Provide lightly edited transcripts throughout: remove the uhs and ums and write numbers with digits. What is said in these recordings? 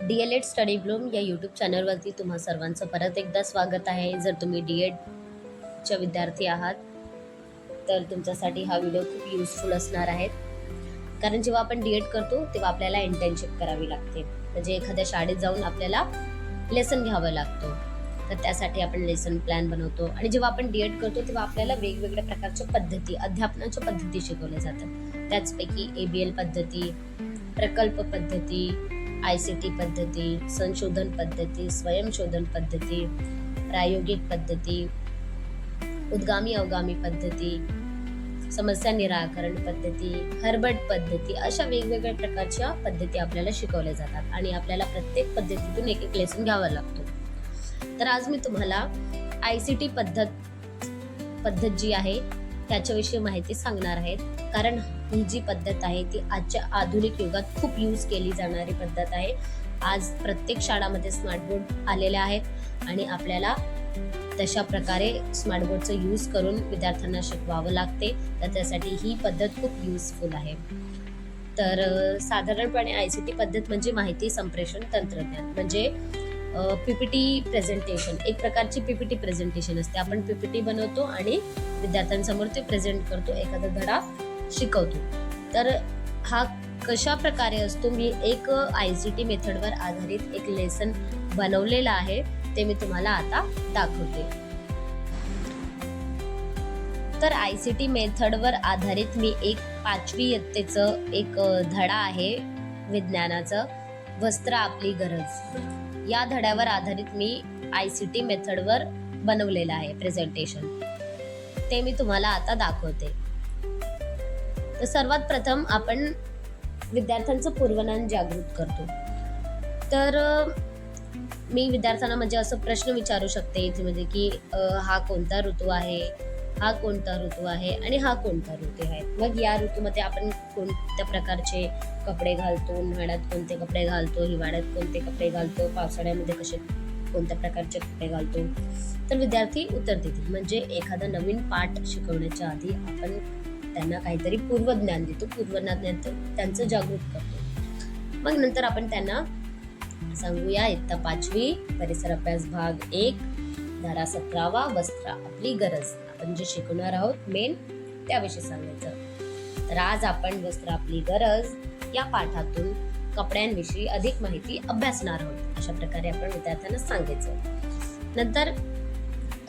DLED study Bloom या YouTube चॅनलवरती तुम्हा सर्वांचं परत एकदा स्वागत आहे. जर तुम्ही DEDच्या विद्यार्थी आहात तर तुमच्यासाठी हा व्हिडिओ खूप युजफुल असणार आहे. कारण जेव्हा आपण DED करतो तेव्हा आपल्याला इंटर्नशिप करावी लागते. म्हणजे एखाद्या शाळेत जाऊन आपल्याला लेसन घ्यावं लागतो. तर त्यासाठी आपण लेसन प्लॅन बनवतो आणि जेव्हा आपण DED करतो तेव्हा आपल्याला वेगवेगळ्या प्रकारच्या पद्धती, अध्यापनाच्या पद्धती शिकवल्या जातात. त्याचपैकी ABL पद्धती, प्रकल्प पद्धती, ICT पद्धती, संशोधन पद्धती, स्वयंशोधन पद्धती, प्रायोगिक पद्धती, उद्गामी अवगामी पद्धती, समस्या निराकरण पद्धती, हर्बट पद्धती, अशा वेगवेगळ्या प्रकारच्या पद्धती आपल्याला शिकवल्या जातात आणि आपल्याला प्रत्येक पद्धतीतून एक एक लेसन घ्यावा लागतो. तर आज मी तुम्हाला ICT पद्धत जी आहे त्याच्याविषयी माहिती सांगणार आहे. कारण ही जी पद्धत आहे ती आजच्या आधुनिक युगात खूप यूज केली जाणारी पद्धत आहे. आज प्रत्येक शाळामध्ये स्मार्ट बोर्ड आलेले आहेत आणि आपल्याला तशा प्रकारे स्मार्ट बोर्डचा यूज करून विद्यार्थ्यांना शिकवावं लागते. तर त्यासाठी ही पद्धत खूप युजफुल आहे. तर साधारणपणे ICT पद्धत म्हणजे माहिती संप्रेषण तंत्रज्ञान, म्हणजे PPT प्रेझेंटेशन, एक प्रकारची PPT प्रेझेंटेशन असते. आपण PPT बनवतो आणि विद्यार्थ्यांसमोर ते प्रेझेंट करतो, एखादा धडा शिकवतो. तर हा कशा प्रकारे असतो, मी एक ICT मेथडवर आधारित एक लेसन बनवलेला आहे, ते मी तुम्हाला आता दाखवते. तर ICT मेथडवर आधारित मी एक 5वी इयत्तेचं एक धडा आहे विज्ञानाचं, वस्त्र आपली गरज. या धड्यावर आधारित मी ICT मेथडवर बनवलेलं आहे प्रेझेंटेशन, ते मी तुम्हाला आता दाखवते. तर सर्वात प्रथम आपण विद्यार्थ्यांचं पूर्वज्ञान जागृत करतो. तर मी विद्यार्थ्यांना म्हणजे असं प्रश्न विचारू शकते म्हणजे की हा कोणता ऋतू आहे, हा कोणता ऋतू आहे आणि हा कोणता ऋतू आहे. मग या ऋतूमध्ये आपण कोणत्या प्रकारचे कपडे घालतो, उन्हाळ्यात कोणते कपडे घालतो, हिवाळ्यात कोणते कपडे घालतो, पावसाळ्यामध्ये कोणत्या प्रकारचे कपडे घालतो. तर विद्यार्थी उत्तर देतील. म्हणजे एखादा नवीन पाठ शिकवण्याच्या आधी आपण त्यांना काहीतरी पूर्वज्ञान देतो, पूर्वज्ञान त्यांचं जागृत करतो. मग नंतर आपण त्यांना सांगूया इयत्ता 5वी परिसर अभ्यास भाग 1 धडा 17वा वस्त्र आपली गरज. आपण जे शिकवणार आहोत मेन त्याविषयी सांगायचं. तर आज आपण वस्त्र आपली गरज या पाठातून कपड्यांविषयी अधिक माहिती अभ्यासणार आहोत. अशा प्रकारे आपण विद्यार्थ्यांना सांगायचं. नंतर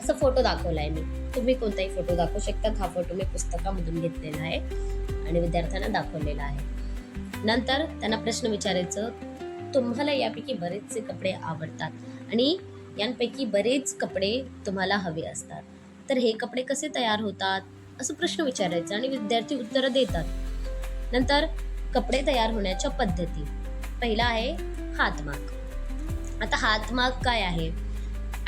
असं फोटो दाखवलाय मी, तुम्ही कोणताही फोटो दाखवू शकतात. हा फोटो मी पुस्तकामधून घेतलेला आहे आणि विद्यार्थ्यांना दाखवलेला आहे. नंतर त्यांना प्रश्न विचारायचं, तुम्हाला यापैकी बरेचसे कपडे आवडतात आणि यांपैकी बरेच कपडे तुम्हाला हवे असतात. तर हे कपडे कसे तयार होतात, असं प्रश्न विचारायचा आणि विद्यार्थी उत्तरं देतात. नंतर कपडे तयार होण्याच्या पद्धती. पहिला आहे हातमाग. आता हातमाग काय आहे?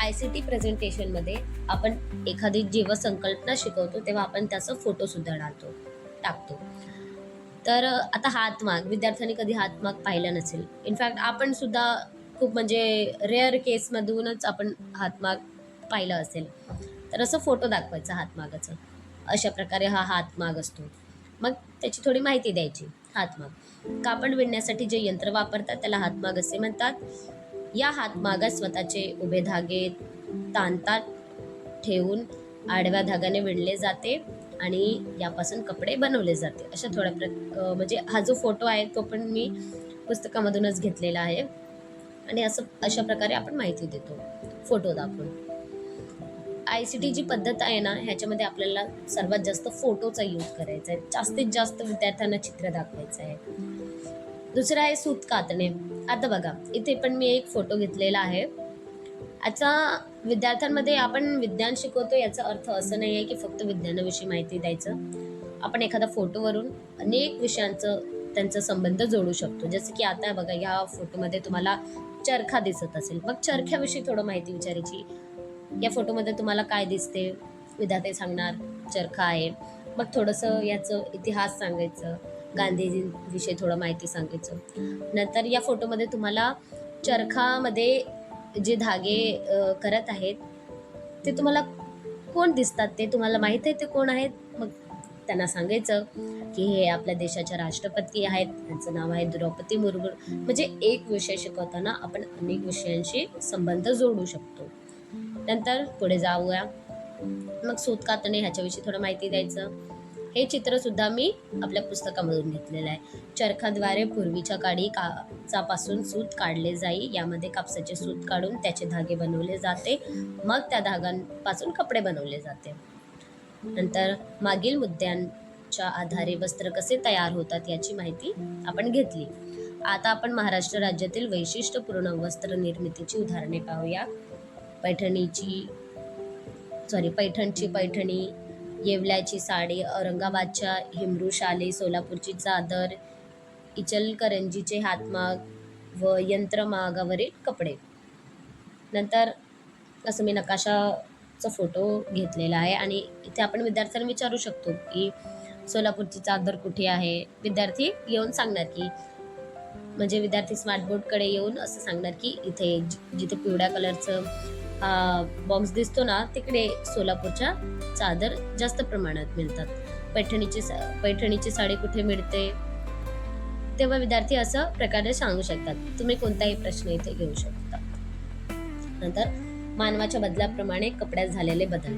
ICT प्रेझेंटेशनमध्ये आपण एखादी जेव्हा संकल्पना शिकवतो तेव्हा आपण त्याचा फोटो सुद्धा टाकतो. तर आता हातमाग, विद्यार्थ्यांनी कधी हातमाग पाहिला नसेल. इनफॅक्ट आपण सुद्धा खूप म्हणजे रेअर केसमधूनच आपण हातमाग पाहिलं असेल. तर असं फोटो दाखवायचा हातमागाचं. अशा प्रकारे हा हातमाग असतो. मग त्याची थोडी माहिती द्यायची. हातमाग, कापड विणण्यासाठी जे यंत्र वापरतात त्याला हातमाग असे म्हणतात. या हातमागात स्वतःचे उभे धागे ताणतात ठेवून आडव्या धाग्याने विणले जाते आणि यापासून कपडे बनवले जाते. अशा थोड्या म्हणजे हा जो फोटो आहे तो पण मी पुस्तकामधूनच घेतलेला आहे आणि अशा प्रकारे आपण माहिती देतो फोटो दाखवून. ICT जी पद्धत आहे ना, ह्याच्यामध्ये आपल्याला सर्वात जास्त फोटोचा यूज करायचा आहे. जास्तीत जास्त विद्यार्थ्यांना चित्र दाखवायचं आहे. दुसरं आहे सूत कातणे. आता बघा, इथे पण मी एक फोटो घेतलेला आहे. आता विद्यार्थ्यांमध्ये आपण विज्ञान शिकवतो याचा अर्थ असं नाही आहे की फक्त विज्ञानाविषयी माहिती द्यायचं. आपण एखाद्या फोटोवरून अनेक विषयांचं त्यांचा संबंध जोडू शकतो. जसं की आता बघा, या फोटोमध्ये तुम्हाला चरखा दिसत असेल, मग चरख्याविषयी थोडं माहिती विचारायची. या फोटोमध्ये तुम्हाला काय दिसते? विद्यार्थी सांगणार चरखा आहे. मग थोडंसं याचं इतिहास सांगायचं, गांधीजींविषयी थोडं माहिती सांगायचं. नंतर या फोटोमध्ये तुम्हाला चरखामध्ये जे धागे करत आहेत ते तुम्हाला कोण दिसतात, ते तुम्हाला माहीत आहे ते कोण आहेत? मग त्यांना सांगायचं की हे आपल्या देशाच्या राष्ट्रपती आहेत, त्यांचं नाव आहे द्रौपदी मुर्मू. म्हणजे एक विषय शिकवताना आपण अनेक विषयांशी संबंध जोडू शकतो. नंतर पुढे जाऊया. मग सूत कातणे ह्याच्याविषयी थोडं माहिती द्यायचं. हे चित्र सुद्धा मी आपल्या पुस्तकामधून घेतलेलं आहे. चरखाद्वारे पूर्वीच्या काळी कापसापासून सूत काढले जाई. यामध्ये कापसाचे सूत काढून त्याचे धागे बनवले जाते. मग त्या धाग्यांपासून कपडे बनवले जाते. नंतर मागील मुद्द्यांच्या आधारे वस्त्र कसे तयार होतात याची माहिती आपण घेतली. आता आपण महाराष्ट्र राज्यातील वैशिष्ट्यपूर्ण वस्त्र निर्मितीची उदाहरणे पाहूया. पैठणची पैठणी, येवल्याची साडी, औरंगाबादच्या हिमरू शाली, सोलापूरची चादर, इचलकरंजीचे हातमाग व यंत्रमागावरील कपडे. नंतर असं मी नकाशाचा फोटो घेतलेला आहे आणि इथे आपण विद्यार्थ्यांना विचारू शकतो की सोलापूरची चादर कुठे आहे. विद्यार्थी येऊन सांगणार की म्हणजे विद्यार्थी स्मार्ट बोर्डकडे येऊन असं सांगणार की इथे जिथे पिवळ्या कलरचं बॉक्स दिसतो ना तिकडे सोलापूरच्या चादर जास्त प्रमाणात मिळतात. पैठणीची साडी कुठे मिळते. तेव्हा विद्यार्थी असं प्रकारे सांगू शकतात. तुम्ही कोणताही प्रश्न इथे घेऊ शकता. नंतर मानवाच्या बदलाप्रमाणे कपड्यात झालेले बदल.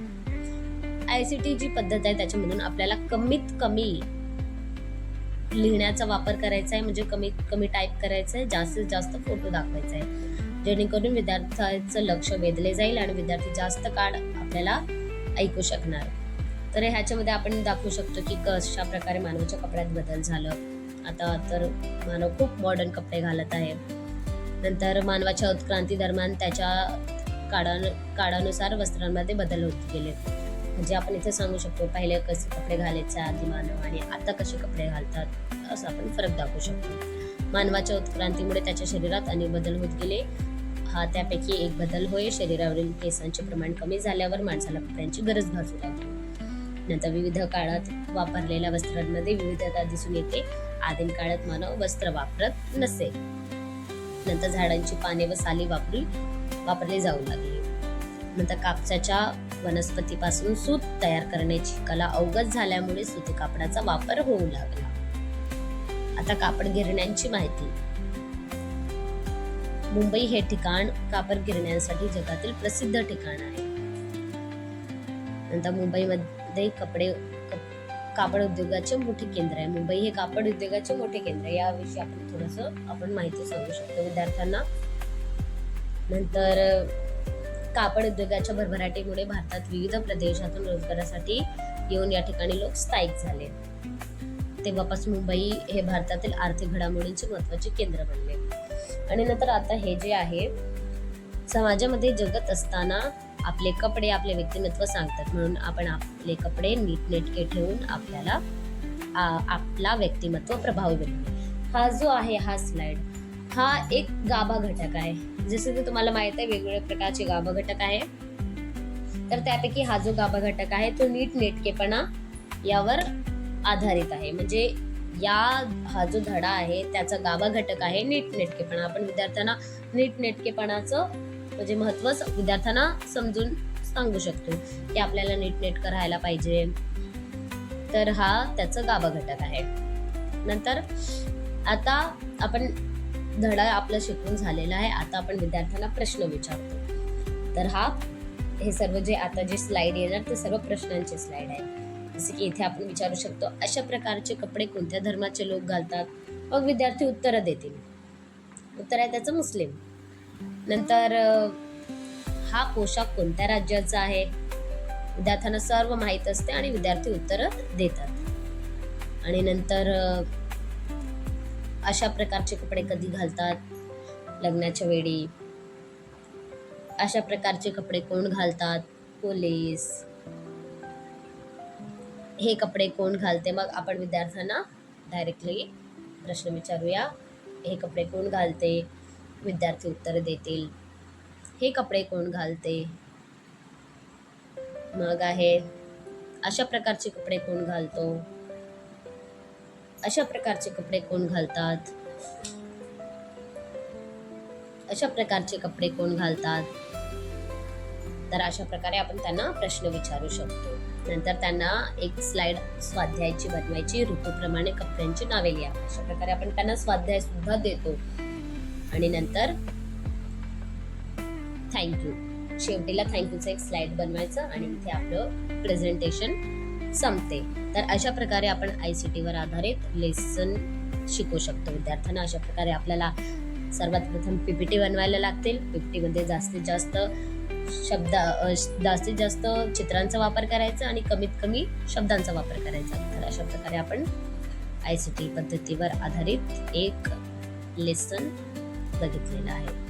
ICT जी पद्धत आहे त्याच्यामधून आपल्याला कमीत कमी लिहिण्याचा वापर करायचा आहे. म्हणजे कमीत कमी टाईप करायचं आहे, जास्तीत जास्त फोटो दाखवायचा आहे, जेणेकरून विद्यार्थ्याचं लक्ष वेधले जाईल आणि विद्यार्थी जास्त काळ आपल्याला ऐकू शकणार. तर ह्याच्यामध्ये आपण दाखवू शकतो की कशा प्रकारे मानवाच्या कपड्यात बदल झालं. आता तर मानव खूप मॉडर्न कपडे घालत आहे. नंतर मानवाच्या उत्क्रांती दरम्यान त्याच्या काळानुसार वस्त्रांमध्ये बदल होत गेले. म्हणजे आपण इथे सांगू शकतो पहिले कसे कपडे घालायचे आधी मानव आणि आता कसे कपडे घालतात, असं आपण फरक दाखवू शकतो. मानवाच्या उत्क्रांतीमुळे त्याच्या शरीरात अनेक बदल होत गेले. हा त्यापैकी एक बदल होय. शरीरावरील केसांचे प्रमाण कमी झाल्यावर माणसाला कपड्यांची गरज भासू लागली. नंतर विविध काळात वापरलेल्या वस्त्रांमध्ये विविधता दिसून येते. आदिम काळात मानव वस्त्र वापरत नसे. नंतर झाडांची पाने व साली वापरली जाऊ लागली. नंतर कापसाच्या वनस्पतीपासून सूत तयार करण्याची कला अवगत झाल्यामुळे सुती कापडाचा वापर होऊ लागला. आता कापड गिरण्यांची माहिती. मुंबई हे ठिकाण कापड गिरण्यांसाठी जगातील प्रसिद्ध ठिकाण आहे. नंतर मुंबईमध्ये कापड उद्योगाचे मोठे केंद्र आहे. मुंबई हे कापड उद्योगाचे मोठे केंद्र आहे. याविषयी आपण माहिती सांगू शकतो विद्यार्थ्यांना. नंतर कापड उद्योगाच्या भरभराटीमुळे भारतात विविध प्रदेशातून रोजगारासाठी येऊन या ठिकाणी लोक स्थायिक झाले. तेव्हापासून मुंबई हे भारतातील आर्थिक घडामोडींचे महत्त्वाचे केंद्र बनले. आणि नंतर आता हे जे आहे समाजामध्ये जगत असताना आपले कपडे आपले व्यक्तिमत्व सांगतात. म्हणून आपण आपले कपडे नीटनेटके ठेवून आपला व्यक्तिमत्व प्रभावी बनवणे. हा जो आहे हा स्लाइड हा एक गाभा घटक आहे. जसं की तुम्हाला माहित आहे वेगवेगळ्या प्रकारचे गाभा घटक आहे. तर त्यापैकी हा जो गाभा घटक आहे तो नीटनेटकेपणा यावर आधारित आहे. म्हणजे हा जो धडा आहे त्याचा गाभा घटक आहे नीटनेटकेपणा. आपण विद्यार्थ्यांना नीटनेटकेपणाचं म्हणजे महत्त्व विद्यार्थ्यांना समजून सांगू शकतो की आपल्याला नीटनेटकं राहायला पाहिजे. तर हा त्याचा गाभा घटक आहे. नंतर आता आपण धडा आपला शिकून झालेला आहे. आता आपण विद्यार्थ्यांना प्रश्न विचारतो. तर हे सर्व जे स्लाइड येणार ते सर्व प्रश्नांचे स्लाइड आहे. जसे की इथे आपण विचारू शकतो अशा प्रकारचे कपडे कोणत्या धर्माचे लोक घालतात. मग विद्यार्थी उत्तर देतील. उत्तर आहे त्याचं मुस्लिम. नंतर हा पोशाख कोणत्या राज्याचा आहे. विद्यार्थ्यांना सर्व माहीत असते आणि विद्यार्थी उत्तर देतात. आणि नंतर अशा प्रकारचे कपडे कधी घालतात. लग्नाच्या वेळी. अशा प्रकारचे कपडे कोण घालतात. पोलीस. हे कपडे कोण घालते. मग आपण विद्यार्थ्यांना डायरेक्टली प्रश्न विचारूया. हे कपडे कोण घालते. विद्यार्थी उत्तर देतील. हे कपडे कोण घालते. मग आहे अशा प्रकारचे कपडे कोण घालतो. अशा प्रकारचे कपडे कोण घालतात. अशा प्रकारचे कपडे कोण घालतात. तर अशा प्रकारे आपण त्यांना प्रश्न विचारू शकतो. नंतर त्यांना एक स्लाइड स्वाध्यायाची बनवायची, ऋतूप्रमाणे कपड्यांची नावे लिहा. अशा प्रकारे आपण त्यांना स्वाध्याय सुद्धा देतो. आणि नंतर थँक्यू, शेवटीला थँक्यूचं एक स्लाइड बनवायचं आणि इथे आपलं प्रेझेंटेशन संपते. तर अशा प्रकारे आपण ICT वर आधारित लेसन शिकू शकतो विद्यार्थ्यांना. अशा प्रकारे आपल्याला सर्वात प्रथम PPT बनवायला लागतील. PPT मध्ये जास्तीत जास्त चित्रांचा वापर करायचा आणि कमीत कमी शब्दांचा वापर करायचा. तर अशा प्रकारे आपण ICT पद्धतीवर आधारित एक लेसन बघितलेलं आहे.